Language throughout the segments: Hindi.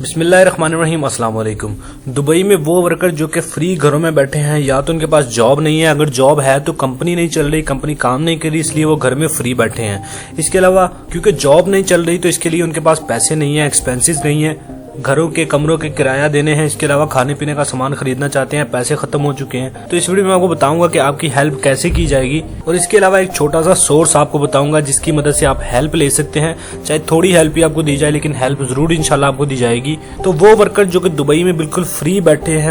बिस्मिल्लाहिर्रहमानिर्रहीम, अस्सलाम वालेकुम। दुबई में वो वर्कर जो कि फ्री घरों में बैठे हैं, या तो उनके पास जॉब नहीं है, अगर जॉब है तो कंपनी नहीं चल रही, कंपनी काम नहीं कर रही, इसलिए वो घर में फ्री बैठे हैं। इसके अलावा क्योंकि जॉब नहीं चल रही तो इसके लिए उनके पास पैसे नहीं है, एक्सपेंसेस नहीं है, घरों के कमरों के किराया देने हैं, इसके अलावा खाने पीने का सामान खरीदना चाहते हैं, पैसे खत्म हो चुके हैं। तो इस वीडियो में आपको बताऊंगा कि आपकी हेल्प कैसे की जाएगी, और इसके अलावा एक छोटा सा सोर्स आपको बताऊंगा जिसकी मदद से आप हेल्प ले सकते हैं। चाहे थोड़ी हेल्प ही आपको दी जाए, लेकिन हेल्प जरूर इंशाल्लाह आपको दी जाएगी। तो वो वर्कर जो कि दुबई में बिल्कुल फ्री बैठे हैं,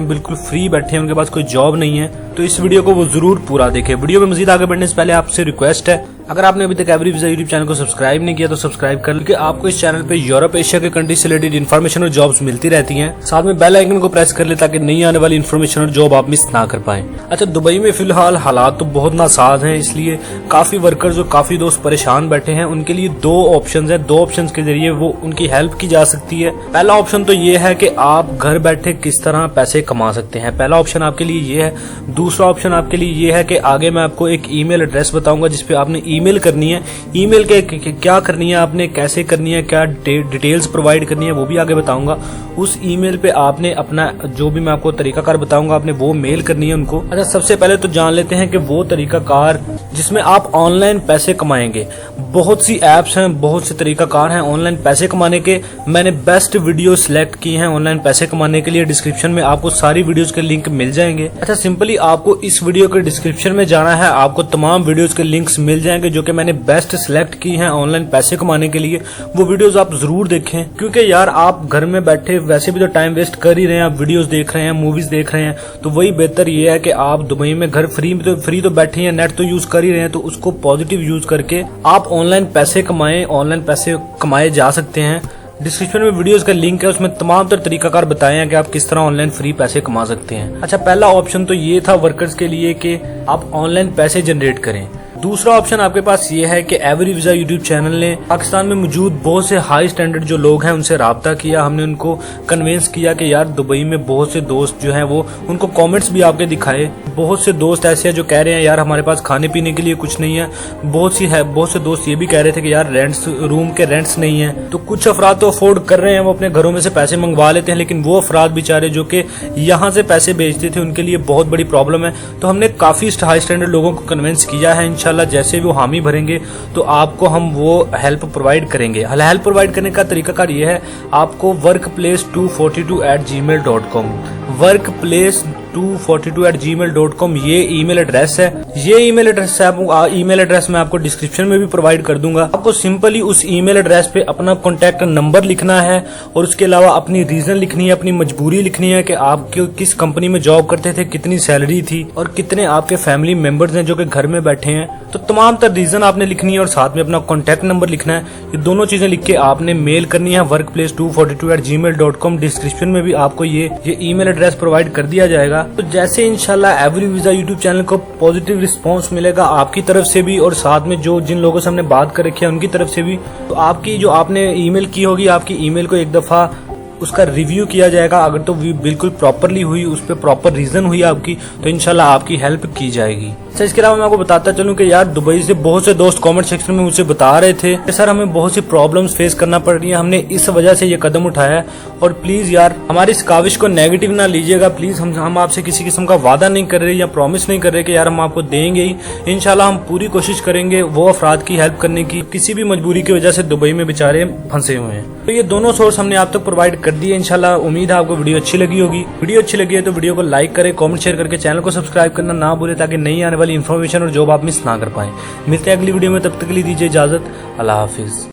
उनके पास कोई जॉब नहीं है, तो इस वीडियो को वो जरूर पूरा देखें। वीडियो में मजीद आगे बढ़ने से पहले आपसे रिक्वेस्ट है, अगर आपने अभी तक एवरी वीजा यूट्यूब चैनल को सब्सक्राइब नहीं किया तो सब्सक्राइब कर लीजिए। आपको इस चैनल पे यूरोप एशिया के कंट्री से रिलेटेड इन्फॉर्मेशन और जॉब्स मिलती रहती हैं। साथ में बेल आइकन को प्रेस कर ले ताकि नई आने वाली इन्फॉर्मेशन और जॉब आप मिस ना कर पाएं। अच्छा, दुबई में फिलहाल हालात तो बहुत नासाज हैं, इसलिए काफी वर्कर्स और काफी दोस्त परेशान बैठे हैं। उनके लिए दो ऑप्शन है, दो ऑप्शन के जरिए वो उनकी हेल्प की जा सकती है। पहला ऑप्शन तो ये है कि आप घर बैठे किस तरह पैसे कमा सकते हैं, पहला ऑप्शन आपके लिए ये है। दूसरा ऑप्शन आपके लिए ये है कि आगे मैं आपको एक ईमेल एड्रेस बताऊंगा जिसपे आपने ईमेल करनी है। ईमेल के क्या करनी है आपने, कैसे करनी है, क्या डिटेल्स प्रोवाइड करनी है, वो भी आगे बताऊंगा। उस ईमेल पे आपने अपना जो भी मैं आपको तरीकाकार बताऊंगा, आपने वो मेल करनी है उनको। अच्छा, सबसे पहले तो जान लेते हैं कि वो तरीकाकार जिसमें आप ऑनलाइन पैसे कमाएंगे। बहुत सी एप्स हैं, बहुत से तरीकाकार हैं ऑनलाइन पैसे कमाने के। मैंने बेस्ट वीडियो सिलेक्ट की हैं ऑनलाइन पैसे कमाने के लिए। डिस्क्रिप्शन में आपको सारी वीडियोस के लिंक मिल जाएंगे। अच्छा, सिंपली आपको इस वीडियो के डिस्क्रिप्शन में जाना है, आपको तमाम वीडियोस के लिंक्स मिल जाएंगे जो कि मैंने बेस्ट सिलेक्ट की हैं ऑनलाइन पैसे कमाने के लिए। वो वीडियोस आप जरूर देखें, क्योंकि यार आप घर में बैठे वैसे भी तो टाइम वेस्ट कर ही रहे हैं, आप वीडियोस देख रहे हैं, मूवीज देख रहे हैं, तो वही बेहतर ये है कि आप दुबई में घर फ्री तो बैठे हैं, नेट तो यूज कर ही रहे हैं, तो उसको पॉजिटिव यूज करके आप ऑनलाइन पैसे कमाएं, ऑनलाइन पैसे कमाए जा सकते हैं। डिस्क्रिप्शन में वीडियोस का लिंक है, उसमें तमाम तरीकाकार बताए हैं कि आप किस तरह ऑनलाइन फ्री पैसे कमा सकते हैं। अच्छा, पहला ऑप्शन तो ये था वर्कर्स के लिए कि आप ऑनलाइन पैसे जनरेट करें। दूसरा ऑप्शन आपके पास ये है कि एवरी वीजा यूट्यूब चैनल ने पाकिस्तान में मौजूद बहुत से हाई स्टैंडर्ड जो लोग हैं उनसे राब्ता किया। हमने उनको कन्विंस किया कि यार दुबई में बहुत से दोस्त जो हैं वो, उनको कमेंट्स भी आपके दिखाए। बहुत से दोस्त ऐसे हैं जो कह रहे हैं यार हमारे पास खाने पीने के लिए कुछ नहीं है। बहुत से दोस्त ये भी कह रहे थे कि यार रूम के रेंट्स नहीं है। तो कुछ अफराद तो अफोर्ड कर रहे हैं, वो अपने घरों में से पैसे मंगवा लेते हैं, लेकिन वो अफराद बेचारे जो कि यहाँ से पैसे भेजते थे उनके लिए बहुत बड़ी प्रॉब्लम है। तो हमने काफी हाई स्टैंडर्ड लोगों को कन्विंस किया है। इंशाल्लाह जैसे भी वो हामी भरेंगे तो आपको हम वो हेल्प प्रोवाइड करेंगे। हेल्प प्रोवाइड करने का तरीकाकार ये है, आपको workplace242@gmail.com workplace242@gmail.com ये ईमेल एड्रेस है। ये ईमेल एड्रेस ईमेल एड्रेस मैं आपको डिस्क्रिप्शन में भी प्रोवाइड कर दूंगा। आपको सिंपली उस ईमेल एड्रेस पे अपना कॉन्टैक्ट नंबर लिखना है, और उसके अलावा अपनी रीजन लिखनी है, अपनी मजबूरी लिखनी है कि आप किस कंपनी में जॉब करते थे, कितनी सैलरी थी, और कितने आपके फैमिली मेंबर्स हैं जो कि घर में बैठे हैं। तो तमाम रीजन आपने लिखनी है और साथ में अपना कॉन्टैक्ट नंबर लिखना है। ये दोनों चीजें लिख के आपने मेल करनी है workplace242@gmail.com। डिस्क्रिप्शन में भी आपको ये ईमेल एड्रेस प्रोवाइड कर दिया जाएगा। तो जैसे इंशाल्लाह एवरी वीजा यूट्यूब चैनल को पॉजिटिव रिस्पांस मिलेगा आपकी तरफ से भी, और साथ में जिन लोगों से हमने बात कर रखी है उनकी तरफ से भी, तो आपकी जो आपने ईमेल की होगी, आपकी ईमेल को एक दफा उसका रिव्यू किया जाएगा। अगर तो बिल्कुल प्रॉपरली हुई, उस पर प्रॉपर रीजन हुई आपकी, तो इंशाल्लाह आपकी हेल्प की जाएगी। अच्छा, इसके अलावा मैं आपको बताता चलूं कि यार दुबई से बहुत से दोस्त कमेंट सेक्शन में मुझसे बता रहे थे कि सर हमें बहुत सी प्रॉब्लम्स फेस करना पड़ रही है, हमने इस वजह से ये कदम उठाया है। और प्लीज यार हमारी इस काविश को नेगेटिव ना लीजिएगा। प्लीज हम आपसे किसी किस्म का वादा नहीं कर रहे या प्रॉमिस नहीं कर रहे कि यार हम आपको देंगे ही। इंशाल्लाह हम पूरी कोशिश करेंगे वो अफराद की हेल्प करने की, किसी भी मजबूरी की वजह से दुबई में बेचारे फंसे हुए हैं। तो ये दोनों सोर्स हमने आप तक प्रोवाइड कर दिए। इंशाल्लाह उम्मीद है आपको वीडियो अच्छी लगी होगी। वीडियो अच्छी लगी है तो वीडियो को लाइक करें, कमेंट शेयर करके चैनल को सब्सक्राइब करना ना भूलें ताकि नई आने वाली इन्फॉर्मेशन और जॉब आप मिस ना कर पाएं। मिलते हैं अगली वीडियो में, तब तक के लिए दीजिए इजाजत। अल्लाह हाफिज।